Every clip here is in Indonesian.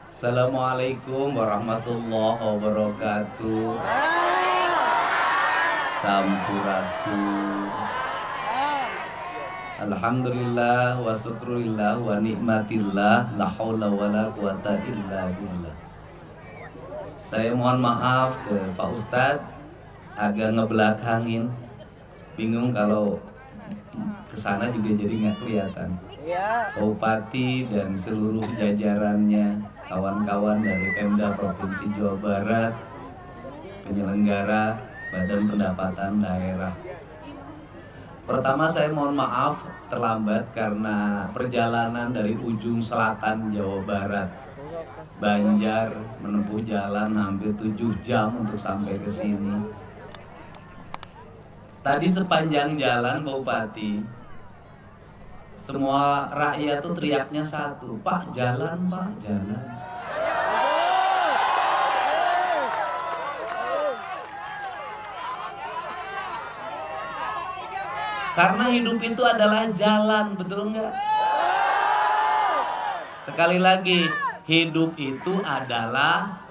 Assalamualaikum warahmatullahi wabarakatuh. Sampurasun. Alhamdulillah wa syukurillah wa nikmatillah, la haula wala quwata illa billah. Saya mohon maaf ke Pak Ustadz, agak ngebelakangin. Bingung kalau kesana juga jadi nggak kelihatan. Pak Bupati dan seluruh jajarannya, kawan-kawan dari Pemda Provinsi Jawa Barat, penyelenggara Badan Pendapatan Daerah. Pertama saya mohon maaf terlambat karena perjalanan dari ujung selatan Jawa Barat, Banjar, menempuh jalan hampir 7 jam untuk sampai ke sini. Tadi sepanjang jalan Pak Bupati, semua rakyat tuh teriaknya satu, Pak jalan, Pak jalan. Karena hidup itu adalah jalan, betul nggak? Sekali lagi, hidup itu adalah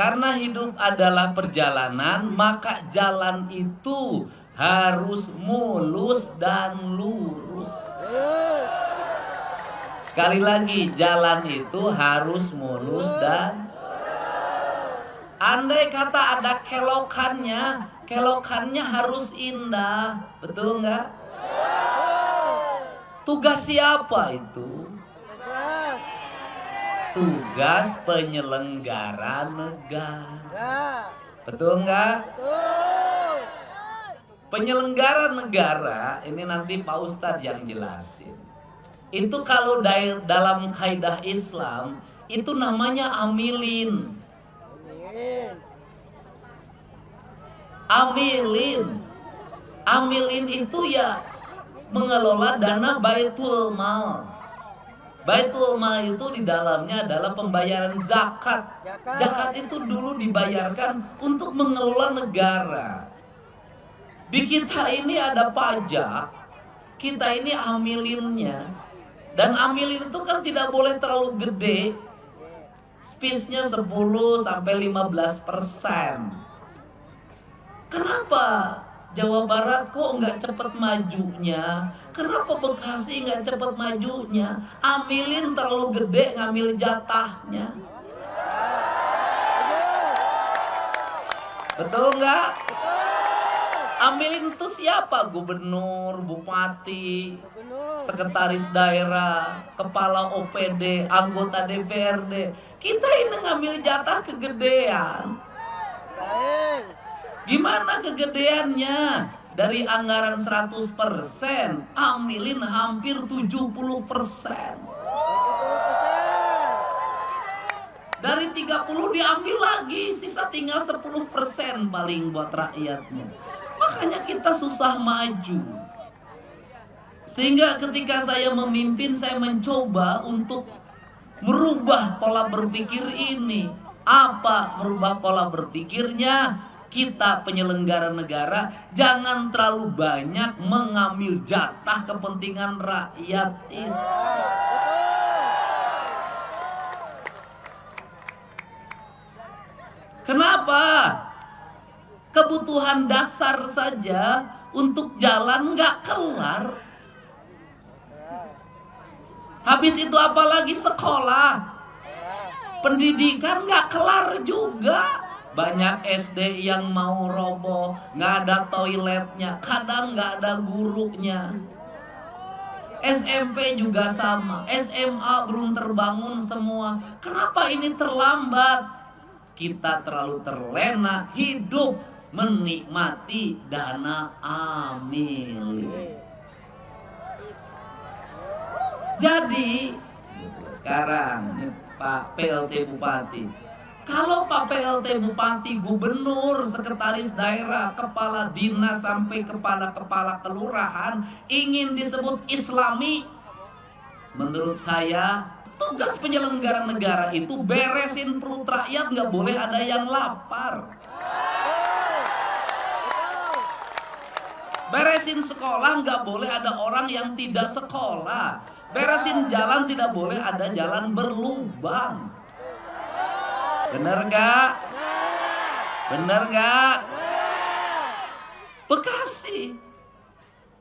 karena hidup adalah perjalanan, maka jalan itu harus mulus dan lurus. Sekali lagi, jalan itu harus mulus dan andai kata ada kelokannya harus indah, betul nggak? Tugas siapa itu? Tugas penyelenggara negara, betul nggak? Penyelenggara negara ini nanti Pak Ustadz yang jelasin. Itu kalau dalam kaidah Islam itu namanya amilin. Amilin itu ya mengelola dana Baitul Mal. Baitul Mal itu di dalamnya adalah pembayaran zakat. Zakat itu dulu dibayarkan untuk mengelola negara. Di kita ini ada pajak, kita ini amilinnya. Dan amilin itu kan tidak boleh terlalu gede. Space-nya 10-15%. Kenapa Jawa Barat kok nggak cepet majunya? Kenapa Bekasi nggak cepet majunya? Amilin terlalu gede ngambil jatahnya. Betul nggak? Amilin itu siapa? Gubernur, bupati, sekretaris daerah, kepala OPD, anggota DPRD. Kita ini ngambil jatah kegedean. Gimana kegedeannya? Dari anggaran 100%, amilin hampir 70%. Dari 30 diambil lagi, sisa tinggal 10% paling buat rakyatnya. Makanya kita susah maju. Sehingga ketika saya memimpin, saya mencoba untuk merubah pola berpikir ini. Apa merubah pola berpikirnya? Kita penyelenggara negara jangan terlalu banyak mengambil jatah kepentingan rakyat itu. Kenapa? Kebutuhan dasar saja untuk jalan nggak kelar. Habis itu apalagi sekolah, pendidikan nggak kelar juga. Banyak SD yang mau roboh, nggak ada toiletnya, kadang nggak ada gurunya. SMP juga sama, SMA belum terbangun semua. Kenapa ini terlambat? Kita terlalu terlena hidup menikmati dana amil. Jadi sekarang Pak PLT Bupati, kalau Pak PLT Bupati, Gubernur, Sekretaris Daerah, Kepala Dinas sampai Kepala Kelurahan ingin disebut Islami, menurut saya tugas penyelenggara negara itu beresin perut rakyat, nggak boleh ada yang lapar. Beresin sekolah, nggak boleh ada orang yang tidak sekolah. Beresin jalan, tidak boleh ada jalan berlubang. Bener gak? Bener gak? Bekasi,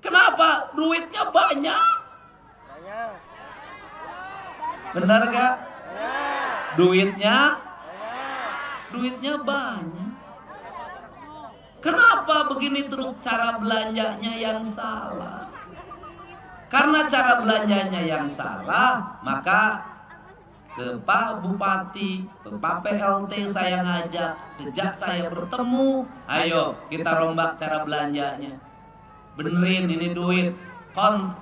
kenapa? Duitnya banyak. Bener gak? Duitnya banyak. Kenapa begini terus? Cara belanjanya yang salah. Karena cara belanjanya yang salah, maka ke Pak Bupati, ke Pak PLT saya ngajak. Sejak saya bertemu, ayo kita rombak cara belanjanya. Benerin ini duit,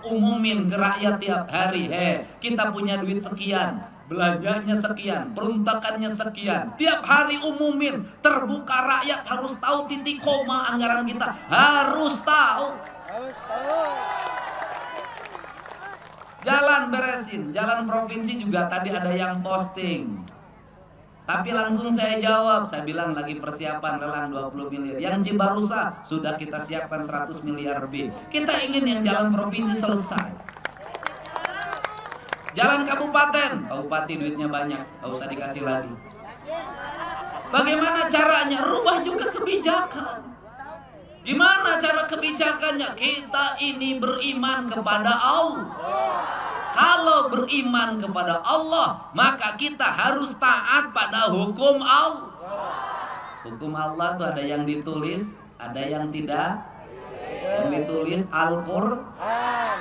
umumin ke rakyat tiap hari. Kita punya duit sekian, belanjanya sekian, peruntukannya sekian. Tiap hari umumin, terbuka, rakyat harus tahu titik koma anggaran kita. Harus tahu. Jalan beresin, jalan provinsi juga tadi ada yang posting. Tapi langsung saya jawab, saya bilang lagi persiapan lelang 20 miliar. Yang Cibarusa sudah kita siapkan 100 miliar lebih. Kita ingin yang jalan provinsi selesai. Jalan kabupaten, bupati duitnya banyak, gak usah dikasih lagi. Bagaimana caranya? Rubah juga kebijakan. Gimana cara kebijakannya? Kita ini beriman kepada Allah. Kalau beriman kepada Allah, maka kita harus taat pada hukum Allah. Hukum Allah itu ada yang ditulis, ada yang tidak. Yang ditulis Al-Quran,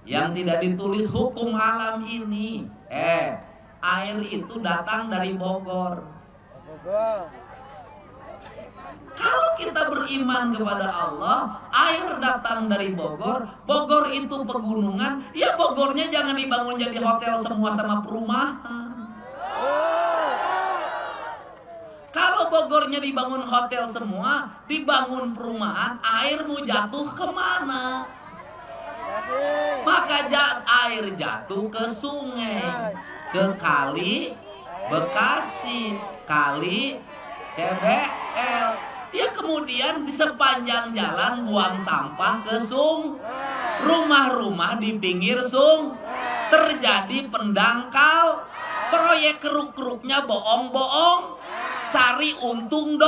yang tidak ditulis hukum alam ini. Air itu datang dari Bogor. Kalau kita beriman kepada Allah, air datang dari Bogor. Bogor itu pegunungan. Ya Bogornya jangan dibangun jadi hotel semua sama perumahan. Kalau Bogornya dibangun hotel semua, dibangun perumahan, air mau jatuh kemana? Maka air jatuh ke sungai, ke kali Bekasi, kali CBL. Ya kemudian di sepanjang jalan buang sampah ke rumah-rumah di pinggir terjadi pendangkal. Proyek keruk-keruknya bohong-bohong, cari untung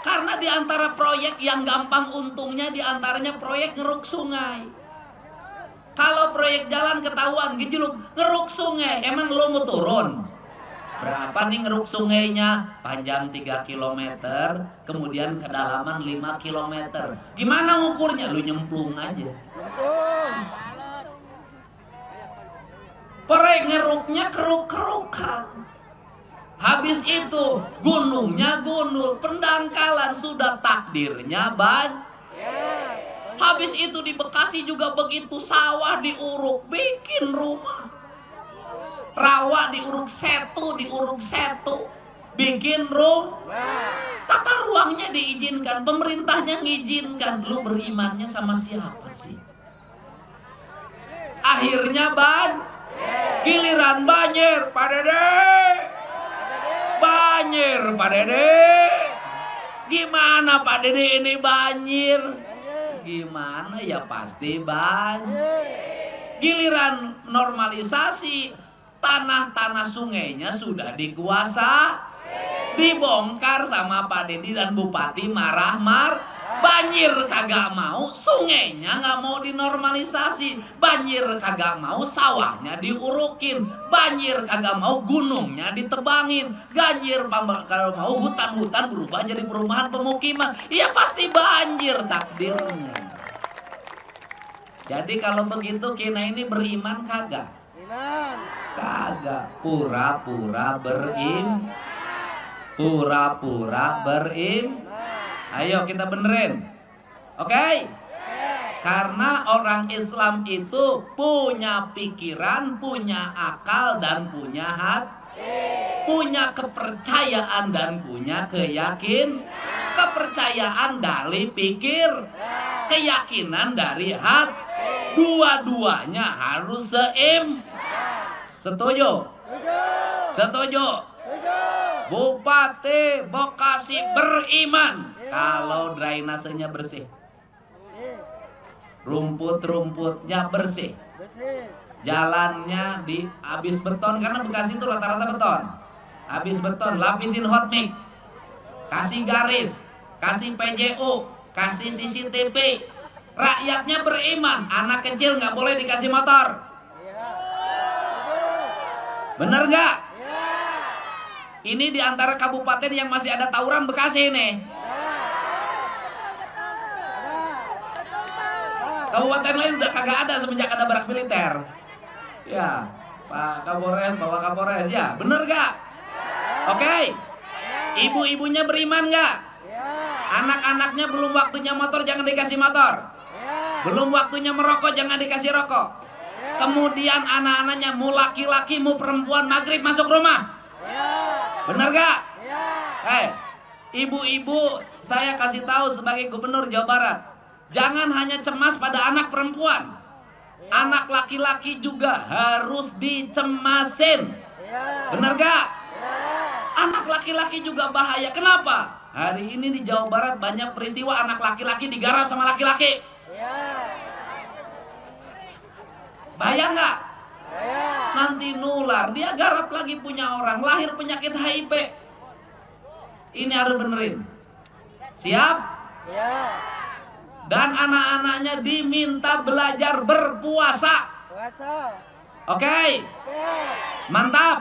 Karena di antara proyek yang gampang untungnya, di antaranya proyek ngeruk sungai. Kalau proyek jalan ketahuan gejolak, ngeruk sungai, emang lo mau turun? Berapa nih ngeruk sungainya? Panjang 3 km, kemudian kedalaman 5 km. Gimana ngukurnya? Lu nyemplung aja. Proyek ngeruknya keruk-kerukan. Habis itu gunungnya gunung, pendangkalan, sudah takdirnya banyak. Habis itu di Bekasi juga begitu, sawah diuruk, bikin rumah. Rawa diuruk setu, bikin tata ruangnya diizinkan, pemerintahnya ngizinkan. Lu berimannya sama siapa sih? Akhirnya giliran banjir, Pak Dede. Banjir, Pak Dede. Gimana Pak Dede ini banjir? Gimana ya pasti banjir. Giliran normalisasi, tanah-tanah sungainya sudah dikuasa, dibongkar sama Pak Dedi dan Bupati marah-marah. Banjir kagak mau, sungainya nggak mau dinormalisasi. Banjir kagak mau, sawahnya diurukin. Banjir kagak mau, gunungnya ditebangin. Banjir kalau mau, hutan-hutan berubah jadi perumahan pemukiman. Iya pasti banjir takdirnya. Jadi kalau begitu kita ini beriman kagak? Kagak. Pura-pura berim. Ayo kita benerin. Oke? Karena orang Islam itu punya pikiran, punya akal, dan punya hati. Punya kepercayaan dan punya keyakinan. Kepercayaan dari pikir, keyakinan dari hati. Dua-duanya harus Setuju? Setuju? Bupati Bekasi beriman kalau drainasenya bersih, rumput-rumputnya bersih, jalannya habis beton, karena Bekasi itu rata-rata beton. Habis beton, lapisin hot mix, kasih garis, kasih PJU, kasih CCTV. Rakyatnya beriman, anak kecil nggak boleh dikasih motor. Bener nggak? Ini diantara kabupaten yang masih ada tawuran Bekasi ini. Kabupaten lain udah kagak ada semenjak ada barak militer. Ya, Pak Kapolres, Bapak Kapolres, ya, bener gak? Oke. Ibu-ibunya beriman gak? Anak-anaknya belum waktunya motor, jangan dikasih motor. Belum waktunya merokok, jangan dikasih rokok. Kemudian anak-anaknya mau laki-laki mau perempuan maghrib masuk rumah. Bener gak? Ibu-ibu, saya kasih tahu sebagai gubernur Jawa Barat, jangan hanya cemas pada anak perempuan, anak laki-laki juga harus dicemasin. Bener gak? Anak laki-laki juga bahaya. Kenapa? Hari ini di Jawa Barat banyak peristiwa anak laki-laki digarap sama laki-laki. Bayang gak? Nanti nular, dia garap lagi punya orang, lahir penyakit HIV. Ini harus benerin. Siap? Dan anak-anaknya diminta belajar berpuasa. Oke? Mantap.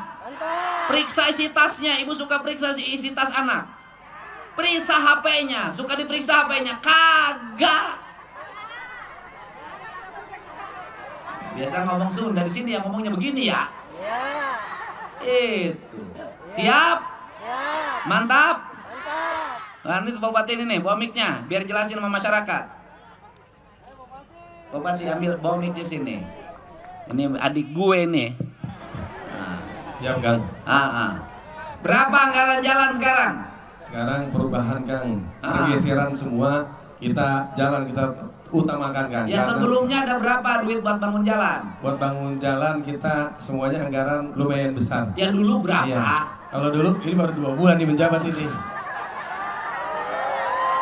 Periksa isi tasnya. Ibu suka periksa isi tas anak. Periksa HP-nya. Suka diperiksa HP-nya. Kagak. Biasa ngomong Sunda, di sini yang ngomongnya begini ya. Itu. Siap? Mantap. Nah, ini Bupati ini nih, bawa mic-nya biar jelasin sama masyarakat. Bupati ambil bawa mic di sini. Ini adik gue nih. Nah. Siap, Kang. Berapa anggaran jalan sekarang? Sekarang perubahan, Kang. Pergeseran semua, kita jalan kita utamakan, Kang. Ya, sebelumnya ada berapa duit buat bangun jalan? Buat bangun jalan kita semuanya anggaran lumayan besar. Ya dulu berapa? Iya. Kalau dulu ini baru 2 bulan nih menjabat ini.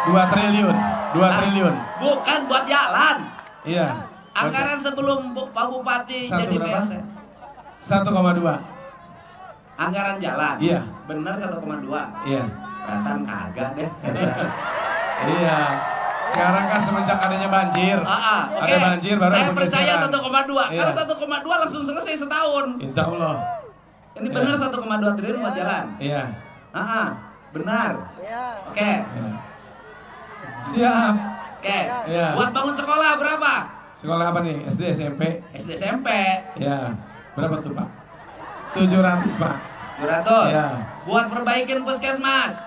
2 triliun. Bukan buat jalan. Iya. Anggaran sebelum Pak Bupati jadi berapa? PSN. 1,2. Anggaran jalan. Iya. Bener 1,2. Iya. Perasaan kagak deh. Iya. Sekarang kan semenjak adanya banjir. Okay. Ada banjir baru saya pergeseran. Percaya 1,2. Iya. Karena 1,2 langsung selesai setahun. Insya Allah. Ini benar 1,2 triliun buat jalan. Iya. Benar. Oke. Iya. Siap. Oke. Iya. Buat bangun sekolah berapa? Sekolah apa nih? SD, SMP? SD, SMP. Ya. Berapa tuh, Pak? 700, Pak. 700. Ya. Buat perbaikin puskesmas.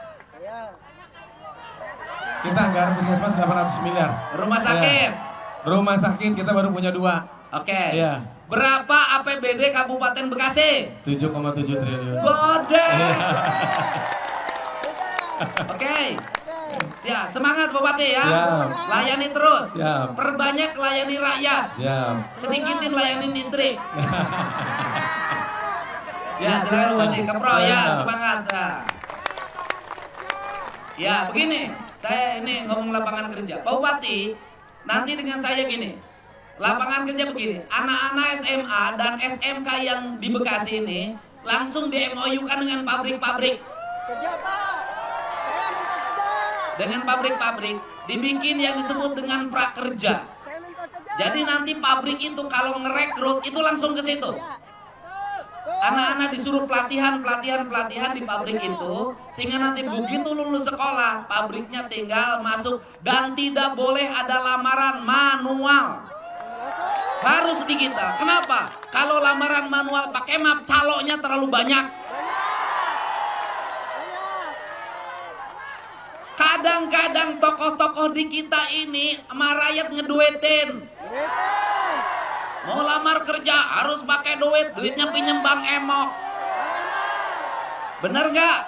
Kita anggaran puskesmas 800 miliar. Rumah sakit. Ya. Rumah sakit kita baru punya 2. Oke. Iya. Berapa APBD Kabupaten Bekasi? 7,7 triliun. Gede. Iya. Oke. Siap, semangat Bupati ya. Siap. Layani terus. Siap. Perbanyak layani rakyat. Siap. Sedikitin layanin istri. Ya, silakan Bupati Kepro ya, semangat. Ya, begini. Saya ini ngomong lapangan kerja. Pak Bupati, nanti dengan saya gini. Lapangan kerja begini. Anak-anak SMA dan SMK yang di Bekasi ini langsung di MOU-kan dengan pabrik-pabrik. Dengan pabrik-pabrik dibikin yang disebut dengan prakerja. Jadi nanti pabrik itu kalau ngerekrut itu langsung ke situ. Anak-anak disuruh pelatihan di pabrik itu, sehingga nanti begitu lulus sekolah, pabriknya tinggal masuk dan tidak boleh ada lamaran manual. Harus digital. Kenapa? Kalau lamaran manual pakai map, calonnya terlalu banyak. Kadang-kadang tokoh-tokoh di kita ini sama rakyat ngeduetin. Mau lamar kerja harus pakai duit, duitnya pinjem Bang Emok. Bener gak?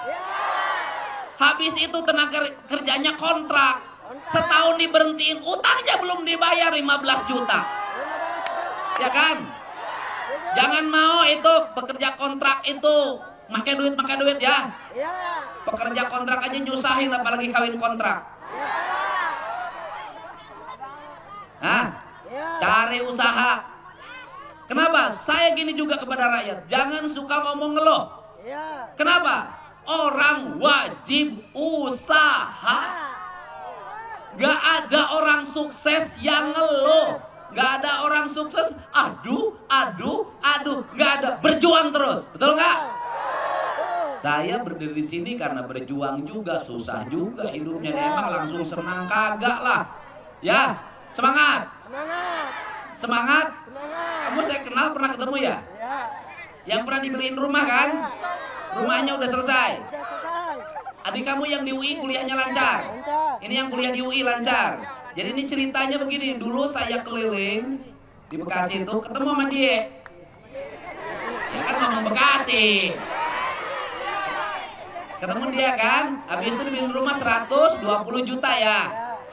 Habis itu tenaga kerjanya kontrak, setahun diberhentiin, utangnya belum dibayar 15 juta. Ya kan? Jangan mau itu pekerja kontrak itu Makai duit ya. Iya. Pekerja kontrak aja nyusahin, apalagi kawin kontrak. Hah? Iya. Cari usaha. Kenapa? Saya gini juga kepada rakyat, jangan suka ngomong ngeluh. Iya. Kenapa? Orang wajib usaha. Gak ada orang sukses yang ngeluh. Gak ada orang sukses aduh. Gak ada, berjuang terus. Betul gak? Saya berdiri di sini karena berjuang juga, susah juga hidupnya. Emang langsung senang kagak lah. Ya, semangat. Semangat. Kamu saya kenal, pernah ketemu ya? Iya. Yang pernah dibeliin rumah kan? Rumahnya udah selesai. Udah selesai. Adik kamu yang di UI kuliahnya lancar. Lancar. Ini yang kuliah di UI lancar. Jadi ini ceritanya begini, dulu saya keliling di Bekasi itu ketemu sama dia. Ya kan ngomong Bekasi. Ketemu dia kan, habis itu dibeliin rumah 120 juta ya.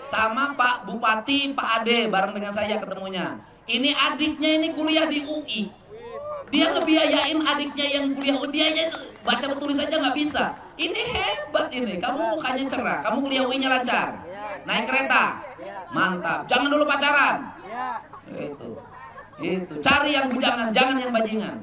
Sama Pak Bupati, Pak Ade, bareng dengan saya ketemunya. Ini adiknya ini kuliah di UI. Dia ngebiayain adiknya yang kuliah UI, dia aja baca tulis aja nggak bisa. Ini hebat ini, kamu mukanya cerah, kamu kuliah UI-nya lancar. Naik kereta, mantap. Jangan dulu pacaran. Iya. Itu. Cari yang bujangan, jangan yang bajingan.